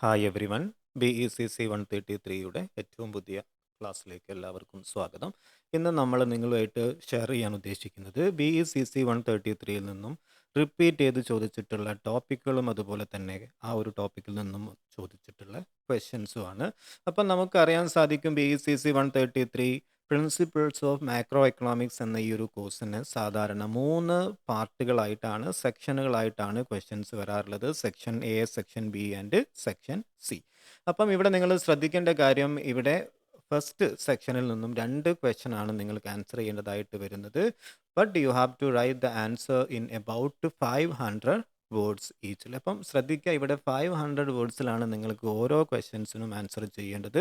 Hi every one. BECC 133യുടെ ഏറ്റവും പുതിയ ക്ലാസ്സിലേക്ക് എല്ലാവർക്കും സ്വാഗതം. ഇന്ന് നമ്മൾ നിങ്ങളുമായിട്ട് ഷെയർ ചെയ്യാൻ ഉദ്ദേശിക്കുന്നത് BECC 133യിൽ നിന്നും റിപ്പീറ്റ് ചെയ്ത് ചോദിച്ചിട്ടുള്ള ടോപ്പിക്കുകളും അതുപോലെ തന്നെ ആ ഒരു ടോപ്പിക്കിൽ നിന്നും ചോദിച്ചിട്ടുള്ള ക്വസ്റ്റ്യൻസുമാണ്. അപ്പം നമുക്കറിയാൻ സാധിക്കും BECC 133 principles of macro economics എന്ന ഈ ഒരു കോഴ്സിന് സാധാരണ 3 പാർട്ടുകളായിട്ടാണ്, സെക്ഷനുകളായിട്ടാണ് ക്വസ്റ്റ്യൻസ് വരാറുള്ളത്. Section A, section B and section C. അപ്പം ഇവിടെ നിങ്ങൾ ശ്രദ്ധിക്കേണ്ട കാര്യം, ഇവിടെ ഫസ്റ്റ് സെക്ഷനിൽ നിന്നും 2 ക്വസ്റ്റ്യൻ ആണ് നിങ്ങൾക്ക് ആൻസർ ചെയ്യേണ്ടതായിട്ട് വരുന്നത്. But you have to write the answer in about 500 words each. അപ്പം ശ്രദ്ധിക്കുക, ഇവിടെ 500 വേർഡ്സിലാണ് നിങ്ങൾക്ക് ഓരോ ക്വസ്റ്റ്യൻസിനും ആൻസർ ചെയ്യേണ്ടത്.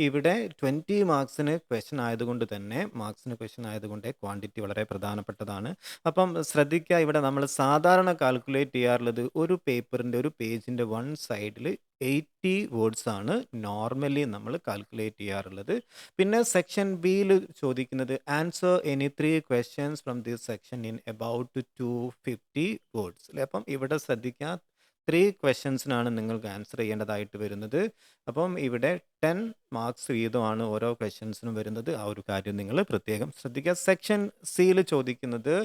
ഇവിടെ 20 മാർക്സിന് ക്വസ്റ്റ്യൻ ആയതുകൊണ്ട് തന്നെ ക്വാണ്ടിറ്റി വളരെ പ്രധാനപ്പെട്ടതാണ്. അപ്പം ശ്രദ്ധിക്കുക, ഇവിടെ നമ്മൾ സാധാരണ കാൽക്കുലേറ്റ് ചെയ്യാറുള്ളത് ഒരു പേപ്പറിൻ്റെ ഒരു പേജിൻ്റെ വൺ സൈഡിൽ 80 വേർഡ്സ് ആണ് നോർമലി നമ്മൾ കാൽക്കുലേറ്റ് ചെയ്യാറുള്ളത്. പിന്നെ സെക്ഷൻ ബിയിൽ ചോദിക്കുന്നത് answer any 3 questions from this section in about 250 words അല്ലേ. അപ്പം ഇവിടെ ശ്രദ്ധിക്കുക, 3 ക്വസ്റ്റ്യൻസിനാണ് നിങ്ങൾക്ക് ആൻസർ ചെയ്യേണ്ടതായിട്ട് വരുന്നത്. അപ്പം ഇവിടെ 10 മാർക്സ് വീതമാണ് ഓരോ ക്വസ്റ്റ്യൻസിനും വരുന്നത്. ആ ഒരു കാര്യം നിങ്ങൾ പ്രത്യേകം ശ്രദ്ധിക്കുക. സെക്ഷൻ സിയിൽ ചോദിക്കുന്നത്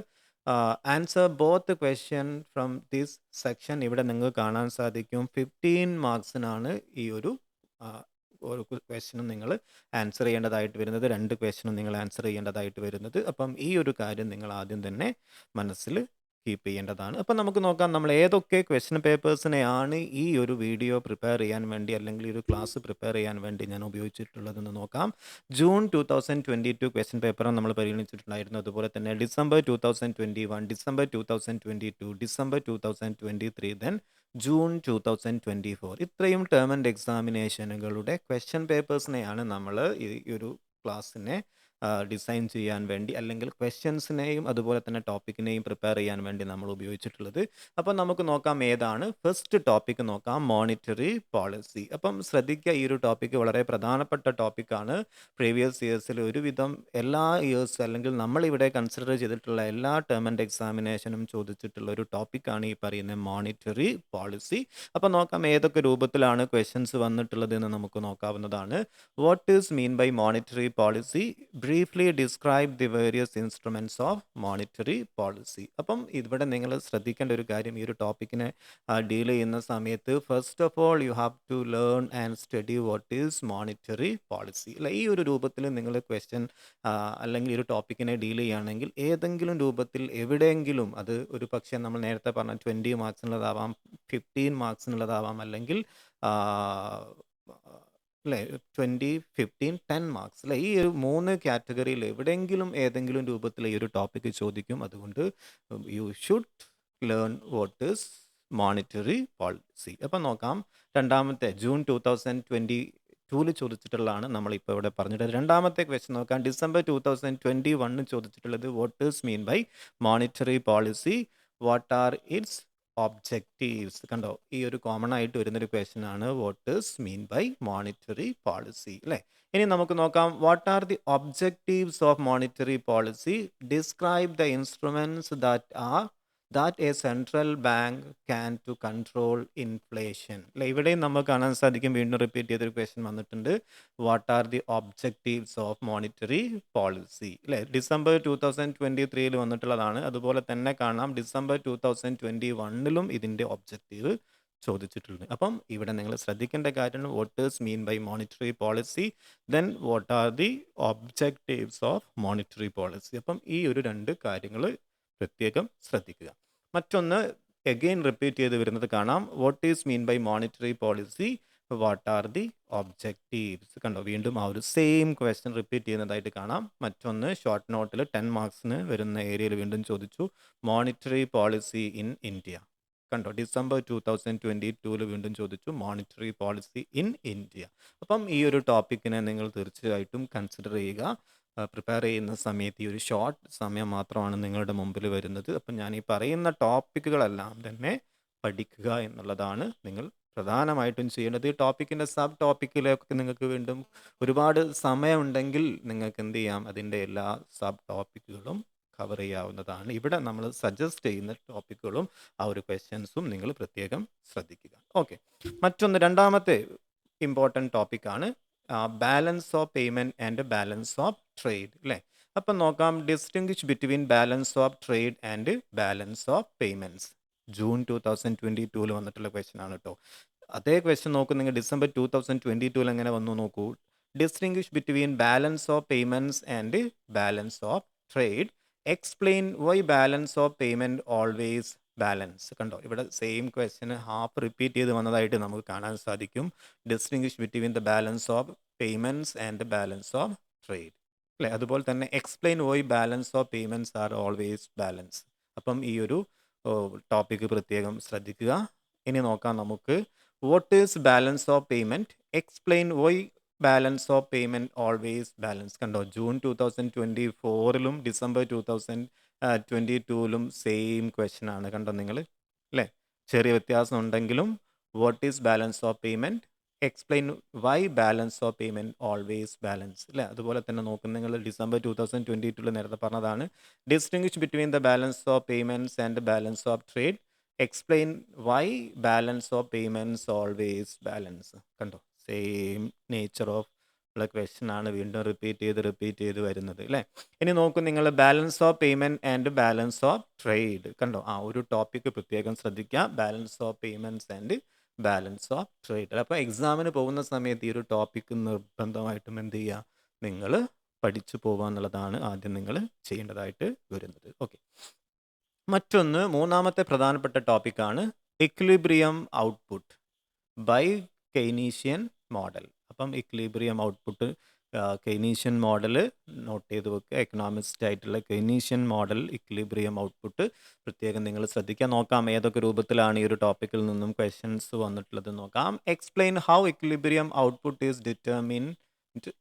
answer both question from this section. ഇവിടെ നിങ്ങൾക്ക് കാണാൻ സാധിക്കും 15 മാർക്സിനാണ് ഈ ഒരു ഒരു ക്വസ്റ്റ്യനും നിങ്ങൾ ആൻസർ ചെയ്യേണ്ടതായിട്ട് വരുന്നത്. 2 ക്വസ്റ്റ്യനും നിങ്ങൾ ആൻസർ ചെയ്യേണ്ടതായിട്ട് വരുന്നത്. അപ്പം ഈ ഒരു കാര്യം നിങ്ങൾ ആദ്യം തന്നെ മനസ്സിൽ കീപ്പ് ചെയ്യേണ്ടതാണ്. അപ്പം നമുക്ക് നോക്കാം, നമ്മൾ ഏതൊക്കെ ക്വസ്റ്റ്യൻ പേപ്പേഴ്സിനെയാണ് ഈ ഒരു വീഡിയോ പ്രിപ്പയർ ചെയ്യാൻ വേണ്ടി അല്ലെങ്കിൽ ഈ ഒരു ക്ലാസ് പ്രിപ്പയർ ചെയ്യാൻ വേണ്ടി ഞാൻ ഉപയോഗിച്ചിട്ടുള്ളതെന്ന് നോക്കാം. ജൂൺ 2022 ക്വസ്റ്റ്യൻ പേപ്പറും നമ്മൾ പരിഗണിച്ചിട്ടുണ്ടായിരുന്നു. അതുപോലെ തന്നെ December 2021, December 2022, December 2023, then June 2024. ഇത്രയും ടേം ആൻഡ് എക്സാമിനേഷനുകളുടെ ക്വസ്റ്റ്യൻ പേപ്പേഴ്സിനെയാണ് നമ്മൾ ഈ ഒരു ക്ലാസ്സിനെ ഡിസൈൻ ചെയ്യാൻ വേണ്ടി, അല്ലെങ്കിൽ ക്വസ്റ്റ്യൻസിനെയും അതുപോലെ തന്നെ ടോപ്പിക്കിനെയും പ്രിപ്പയർ ചെയ്യാൻ വേണ്ടി നമ്മൾ ഉപയോഗിച്ചിട്ടുള്ളത്. അപ്പം നമുക്ക് നോക്കാം ഏതാണ്. ഫസ്റ്റ് ടോപ്പിക്ക് നോക്കാം, മോണിറ്ററി പോളിസി. അപ്പം ശ്രദ്ധിക്കുക, ഈ ഒരു ടോപ്പിക്ക് വളരെ പ്രധാനപ്പെട്ട ടോപ്പിക്കാണ്. പ്രീവിയസ് ഇയേഴ്സിൽ ഒരുവിധം എല്ലാ ഇയേഴ്സ് അല്ലെങ്കിൽ നമ്മളിവിടെ കൺസിഡർ ചെയ്തിട്ടുള്ള എല്ലാ ടേം ആൻഡ് എക്സാമിനേഷനും ചോദിച്ചിട്ടുള്ള ഒരു ടോപ്പിക്കാണ് ഈ പറയുന്ന മോണിറ്ററി പോളിസി. അപ്പം നോക്കാം ഏതൊക്കെ രൂപത്തിലാണ് ക്വസ്റ്റ്യൻസ് വന്നിട്ടുള്ളത് എന്ന് നമുക്ക് നോക്കാവുന്നതാണ്. What is mean by monetary policy? Briefly describe the various instruments of monetary policy. അപ്പം ഇവിടെ നിങ്ങൾ ശ്രദ്ധിക്കേണ്ട ഒരു കാര്യം, ഈ ഒരു ടോപ്പിക്കിനെ ഡീൽ ചെയ്യുന്ന സമയത്ത് first of all you have to learn and study what is monetary policy. അല്ല, ഈ ഒരു രൂപത്തിൽ നിങ്ങൾ ക്വസ്റ്റ്യൻ അല്ലെങ്കിൽ ഈ ഒരു ടോപ്പിക്കിനെ ഡീൽ ചെയ്യുകയാണെങ്കിൽ ഏതെങ്കിലും രൂപത്തിൽ എവിടെയെങ്കിലും, അത് ഒരു പക്ഷേ നമ്മൾ നേരത്തെ പറഞ്ഞ 20 മാർക്സിനുള്ളതാവാം, 15 മാർക്സിനുള്ളതാവാം, അല്ലെങ്കിൽ അല്ലേ 20, 15, 10 മാർക്സ് അല്ലേ, ഈ ഒരു 3 കാറ്റഗറിയിൽ എവിടെയെങ്കിലും ഏതെങ്കിലും രൂപത്തിൽ ഈ ഒരു ടോപ്പിക്ക് ചോദിക്കും. അതുകൊണ്ട് you should learn what is monetary policy. അപ്പം നോക്കാം, രണ്ടാമത്തെ ജൂൺ 2022 ചോദിച്ചിട്ടുള്ളതാണ് നമ്മളിപ്പോൾ ഇവിടെ പറഞ്ഞിട്ട്. രണ്ടാമത്തെ ക്വസ്റ്റ്യൻ നോക്കാം, ഡിസംബർ 2021 ചോദിച്ചിട്ടുള്ളത് what is mean by monetary policy, what are its objectives. കണ്ടോ, ഈ ഒരു കോമൺ ആയിട്ട് വരുന്നൊരു ക്വസ്റ്റ്യൻ ആണ് what is mean by monetary policy അല്ലേ. ഇനി നമുക്ക് നോക്കാം, what are the objectives of monetary policy, describe the instruments that a central bank can to control inflation അല്ലെ. ഇവിടെയും നമുക്ക് കാണാൻ സാധിക്കും, വീണ്ടും റിപ്പീറ്റ് ചെയ്തൊരു ക്വസ്റ്റ്യൻ വന്നിട്ടുണ്ട്, what are the objectives of monetary policy അല്ലേ. ഡിസംബർ 2023 വന്നിട്ടുള്ളതാണ്. അതുപോലെ തന്നെ കാണാം ഡിസംബർ 2021 ഇതിൻ്റെ ഒബ്ജക്റ്റീവ് ചോദിച്ചിട്ടുണ്ട്. അപ്പം ഇവിടെ നിങ്ങൾ ശ്രദ്ധിക്കേണ്ട കാര്യം, what is mean by monetary policy, then what are the objectives of monetary policy. അപ്പം ഈ ഒരു 2 കാര്യങ്ങൾ പ്രത്യേകം ശ്രദ്ധിക്കുക. മറ്റൊന്ന് എഗെയിൻ റിപ്പീറ്റ് ചെയ്ത് വരുന്നത് കാണാം, what is mean by monetary policy, what are the objectives. കണ്ടോ, വീണ്ടും ആ ഒരു സെയിം ക്വസ്റ്റ്യൻ റിപ്പീറ്റ് ചെയ്യുന്നതായിട്ട് കാണാം. മറ്റൊന്ന് ഷോർട്ട് നോട്ടിൽ 10 മാർക്സിന് വരുന്ന ഏരിയയിൽ വീണ്ടും ചോദിച്ചു, മോണിറ്ററി പോളിസി ഇൻ ഇന്ത്യ. കണ്ടോ, ഡിസംബർ 2022 വീണ്ടും ചോദിച്ചു, മോണിറ്ററി പോളിസി ഇൻ ഇന്ത്യ. അപ്പം ഈ ഒരു ടോപ്പിക്കിനെ നിങ്ങൾ തീർച്ചയായിട്ടും കൺസിഡർ ചെയ്യുക. പ്രിപ്പയർ ചെയ്യുന്ന സമയത്ത് ഈ ഒരു ഷോർട്ട് സമയം മാത്രമാണ് നിങ്ങളുടെ മുമ്പിൽ വരുന്നത്. അപ്പം ഞാൻ ഈ പറയുന്ന ടോപ്പിക്കുകളെല്ലാം തന്നെ പഠിക്കുക എന്നുള്ളതാണ് നിങ്ങൾ പ്രധാനമായിട്ടും ചെയ്യേണ്ടത്. ഈ ടോപ്പിക്കിൻ്റെ സബ് ടോപ്പിക്കിലേക്ക് നിങ്ങൾക്ക് വീണ്ടും ഒരുപാട് സമയമുണ്ടെങ്കിൽ നിങ്ങൾക്ക് എന്ത് ചെയ്യാം, അതിൻ്റെ എല്ലാ സബ് ടോപ്പിക്കുകളും കവർ ചെയ്യാവുന്നതാണ്. ഇവിടെ നമ്മൾ സജസ്റ്റ് ചെയ്യുന്ന ടോപ്പിക്കുകളും ആ ഒരു ക്വസ്റ്റ്യൻസും നിങ്ങൾ പ്രത്യേകം ശ്രദ്ധിക്കുക. ഓക്കെ, മറ്റൊന്ന് രണ്ടാമത്തെ ഇമ്പോർട്ടൻറ്റ് ടോപ്പിക്കാണ് balance of payment and balance of trade അല്ലേ. അപ്പം നോക്കാം, distinguish between balance of trade and balance of payments. June 2022 വന്നിട്ടുള്ള ക്വസ്റ്റ്യൻ ആണ് കേട്ടോ. അതേ ക്വസ്റ്റ്യൻ നോക്കൂ നിങ്ങൾ, ഡിസംബർ 2022 എങ്ങനെ വന്നു നോക്കൂ. Distinguish between balance of payments and balance of trade. Explain Y balance of payment always balance. കണ്ടോ, ഇവിടെ സെയിം ക്വസ്റ്റ്യൻ ഹാഫ് റിപ്പീറ്റ് ചെയ്ത് വന്നതായിട്ട് നമുക്ക് കാണാൻ സാധിക്കും. Distinguish between the balance of payments and balance of trade അല്ലേ. അതുപോലെ തന്നെ explain Y balance of payments are always balance. അപ്പം ഈ ഒരു ടോപ്പിക്ക് പ്രത്യേകം ശ്രദ്ധിക്കുക. ഇനി നോക്കാം നമുക്ക്, what is balance of payment, explain Y balance of payment always balance. കണ്ടോ, ജൂൺ 2024 ഡിസംബർ 2022 സെയിം ക്വസ്റ്റ്യൻ ആണ്. കണ്ടോ നിങ്ങൾ അല്ലേ, ചെറിയ വ്യത്യാസം ഉണ്ടെങ്കിലും what is balance of payment, explain Y balance of payment always balance അല്ലേ. അതുപോലെ തന്നെ നോക്കും നിങ്ങൾ, ഡിസംബർ 2022 നേരത്തെ പറഞ്ഞതാണ്, distinguish between the balance of payments and balance of trade. Explain Y balance of payments always balance. കണ്ടോ, സെയിം നേച്ചർ ഓഫ് ഉള്ള question ആണ് വീണ്ടും റിപ്പീറ്റ് ചെയ്ത് വരുന്നത് അല്ലേ. ഇനി നോക്കും നിങ്ങൾ, balance of payment and balance of trade. കണ്ടോ, ആ ഒരു ടോപ്പിക്ക് പ്രത്യേകം ശ്രദ്ധിക്കുക, balance of payments and balance of trade. അപ്പോൾ എക്സാമിന് പോകുന്ന സമയത്ത് ഈ ഒരു ടോപ്പിക്ക് നിർബന്ധമായിട്ടും എന്ത് ചെയ്യുക, നിങ്ങൾ പഠിച്ചു പോകുക എന്നുള്ളതാണ് ആദ്യം നിങ്ങൾ ചെയ്യേണ്ടതായിട്ട് വരുന്നത്. ഓക്കെ, മറ്റൊന്ന് മൂന്നാമത്തെ പ്രധാനപ്പെട്ട ടോപ്പിക്കാണ് equilibrium output by Keynesian model. അപ്പം equilibrium output Keynesian model note ചെയ്ത് വെക്കുക. എക്കണോമിസ്റ്റ് ആയിട്ടുള്ള കെയ്നീഷ്യൻ മോഡൽ ഇക്വിലിബ്രിയം ഔട്ട്പുട്ട് പ്രത്യേകം നിങ്ങൾ ശ്രദ്ധിക്കാൻ. നോക്കാം ഏതൊക്കെ രൂപത്തിലാണ് ഈ ഒരു ടോപ്പിക്കിൽ നിന്നും ക്വസ്റ്റ്യൻസ് വന്നിട്ടുള്ളത് നോക്കാം. Explain how equilibrium output is determined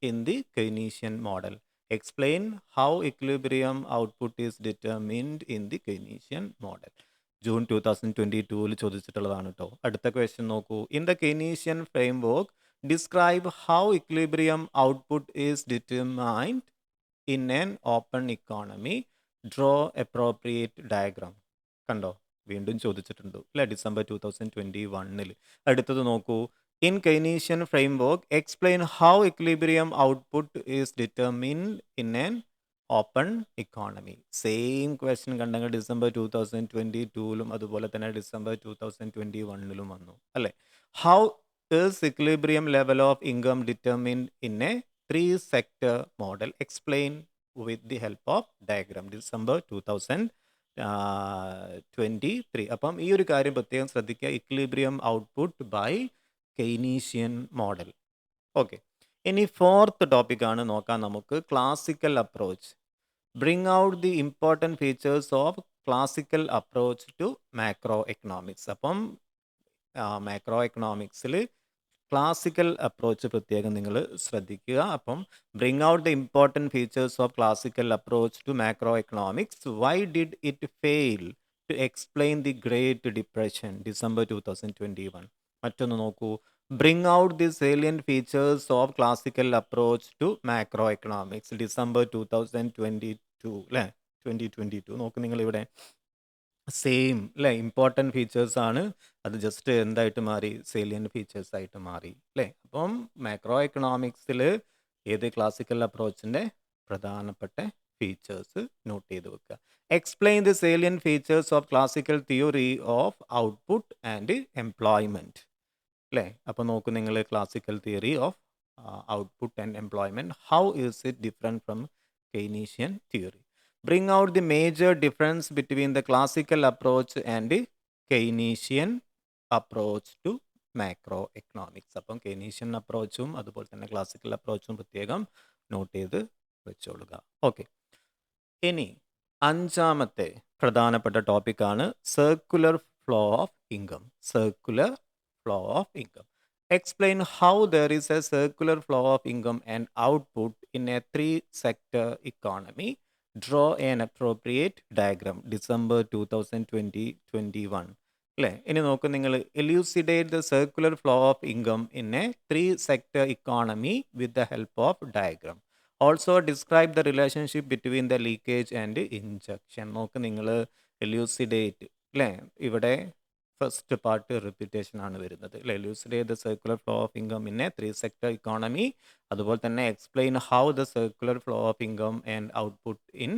in the Keynesian model. Explain how equilibrium output is determined in the Keynesian model. June 2022 ചോദിച്ചിട്ടുള്ളതാണ് കേട്ടോ. അടുത്ത ക്വസ്റ്റ്യൻ നോക്കൂ, in the Keynesian framework describe how equilibrium output is determined in an open economy. Draw appropriate diagram. കണ്ടോ, വീണ്ടും ചോദിച്ചിട്ടുണ്ട് അല്ലേ, December 2021. അടുത്തത് നോക്കൂ, in Keynesian framework explain how equilibrium output is determined in an open economy. Same question കണ്ടെങ്കിൽ December 2022 അതുപോലെ തന്നെ December 2021 വന്നു അല്ലേ. How is equilibrium level of income determined in a 3-sector model. Explain with the help of diagram. December 2023. അപ്പം ഈ ഒരു കാര്യം പ്രത്യേകം ശ്രദ്ധിക്കുക, equilibrium output by Keynesian model. Okay, ഇനി ഫോർത്ത് ടോപ്പിക്കാണ് നോക്കാം നമുക്ക്, classical approach. Bring out the important features of classical approach to macroeconomics. അപ്പം മാക്രോ എക്കണോമിക്സിൽ ക്ലാസിക്കൽ അപ്രോച്ച് പ്രത്യേകം നിങ്ങൾ ശ്രദ്ധിക്കുക. അപ്പം bring out the important features of classical approach to macroeconomics. Why did it fail to explain the great depression. December 2021. മറ്റൊന്ന് നോക്കൂ, bring out the salient features of classical approach to macroeconomics. December 2022 അല്ലേ, 2022 നോക്ക് നിങ്ങളിവിടെ same അല്ലേ, important features ആണ്, അത് just എന്തായിട്ട് മാറി, സേലിയൻറ്റ് ഫീച്ചേഴ്സ് ആയിട്ട് മാറി അല്ലേ. അപ്പം മാക്രോ എക്കണോമിക്സിൽ ഏത് ക്ലാസിക്കൽ അപ്രോച്ചിൻ്റെ പ്രധാനപ്പെട്ട ഫീച്ചേഴ്സ് നോട്ട് ചെയ്ത് വെക്കുക. Explain the salient features of classical theory of output and employment അല്ലേ. അപ്പോൾ നോക്കൂ നിങ്ങൾ, classical theory of output and employment, how is it different from Keynesian theory. Bring out the major difference between the classical approach and the Keynesian approach to macroeconomics. അപ്പം Keynesian അപ്രോച്ചും അതുപോലെ തന്നെ classical അപ്രോച്ചും പ്രത്യേകം not ചെയ്ത് വെച്ചോളുക. Okay, ഇനി അഞ്ചാമത്തെ പ്രധാനപ്പെട്ട ടോപ്പിക്കാണ് circular flow of income. Circular flow of income. Explain how there is a circular flow of income and output in a 3-sector economy. Draw an appropriate diagram. December 2021 അല്ലേ. ഇനി നോക്കൂ നിങ്ങൾ, elucidate the circular flow of income in a 3-sector economy with the help of diagram. Also describe the relationship between the leakage and injection. നോക്ക് നിങ്ങൾ elucidate അല്ലേ, ഇവിടെ first part repetition ആണ് വരുന്നത് അല്ലേ. Elucidate the circular flow of income in A 3 sector economy. അതുപോലെ തന്നെ explain how the circular flow of income and output in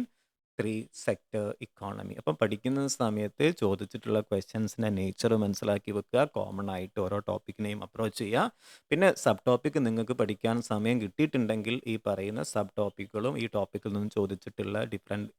3 sector economy. അപ്പം പഠിക്കുന്ന സമയത്ത് ചോദിച്ചിട്ടുള്ള ക്വസ്റ്റ്യൻസിൻ്റെ നേച്ചർ മനസ്സിലാക്കി വെക്കുക. കോമൺ ആയിട്ട് ഓരോ ടോപ്പിക്കിനെയും അപ്രോച്ച് ചെയ്യുക. പിന്നെ സബ് ടോപ്പിക്ക് നിങ്ങൾക്ക് പഠിക്കാൻ സമയം കിട്ടിയിട്ടുണ്ടെങ്കിൽ ഈ പറയുന്ന സബ് ടോപ്പിക്കുകളും ഈ ടോപ്പിക്കിൽ നിന്നും ചോദിച്ചിട്ടുള്ള ഡിഫറെൻറ്റ്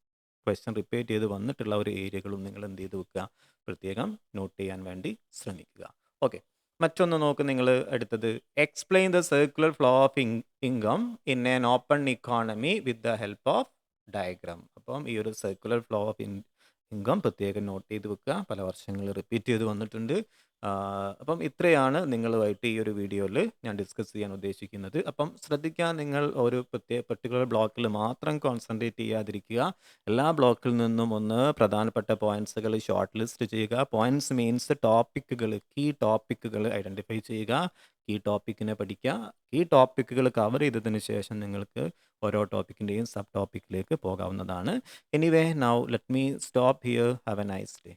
ക്വസ്റ്റ്യൻ റിപ്പീറ്റ് ചെയ്ത് വന്നിട്ടുള്ള ഒരു ഏരിയകളും നിങ്ങൾ എന്ത് ചെയ്ത് വെക്കുക, പ്രത്യേകം നോട്ട് ചെയ്യാൻ വേണ്ടി ശ്രമിക്കുക. ഓക്കെ, മറ്റൊന്ന് നോക്ക് നിങ്ങൾ അടുത്തത്. Explain the circular flow of income in an open economy with the help of diagram. അപ്പം ഈ ഒരു സർക്കുലർ ഫ്ലോ ഓഫ് ഇൻകം പ്രത്യേകം നോട്ട് ചെയ്ത് വെക്കുക. പല വർഷങ്ങൾ റിപ്പീറ്റ് ചെയ്ത് വന്നിട്ടുണ്ട്. അപ്പം ഇത്രയാണ് നിങ്ങളുമായിട്ട് ഈ ഒരു വീഡിയോയിൽ ഞാൻ ഡിസ്കസ് ചെയ്യാൻ ഉദ്ദേശിക്കുന്നത്. അപ്പം ശ്രദ്ധിക്കാൻ, നിങ്ങൾ ഒരു പർട്ടിക്കുലർ ബ്ലോക്കിൽ മാത്രം കോൺസെൻട്രേറ്റ് ചെയ്യാതിരിക്കുക. എല്ലാ ബ്ലോക്കിൽ നിന്നും ഒന്ന് പ്രധാനപ്പെട്ട പോയിന്റ്സുകൾ ഷോർട്ട് ലിസ്റ്റ് ചെയ്യുക. പോയിന്റ്സ് മീൻസ് ടോപ്പിക്കുകൾ, കീ ടോപ്പിക്കുകൾ ഐഡൻറ്റിഫൈ ചെയ്യുക. കീ ടോപ്പിക്കിനെ പഠിക്കുക. കീ ടോപ്പിക്കുകൾ കവർ ചെയ്തതിന് ശേഷം നിങ്ങൾക്ക് ഓരോ ടോപ്പിക്കിൻ്റെയും സബ് ടോപ്പിക്കിലേക്ക് പോകാവുന്നതാണ്. Anyway, now let me stop here. Have A nice day.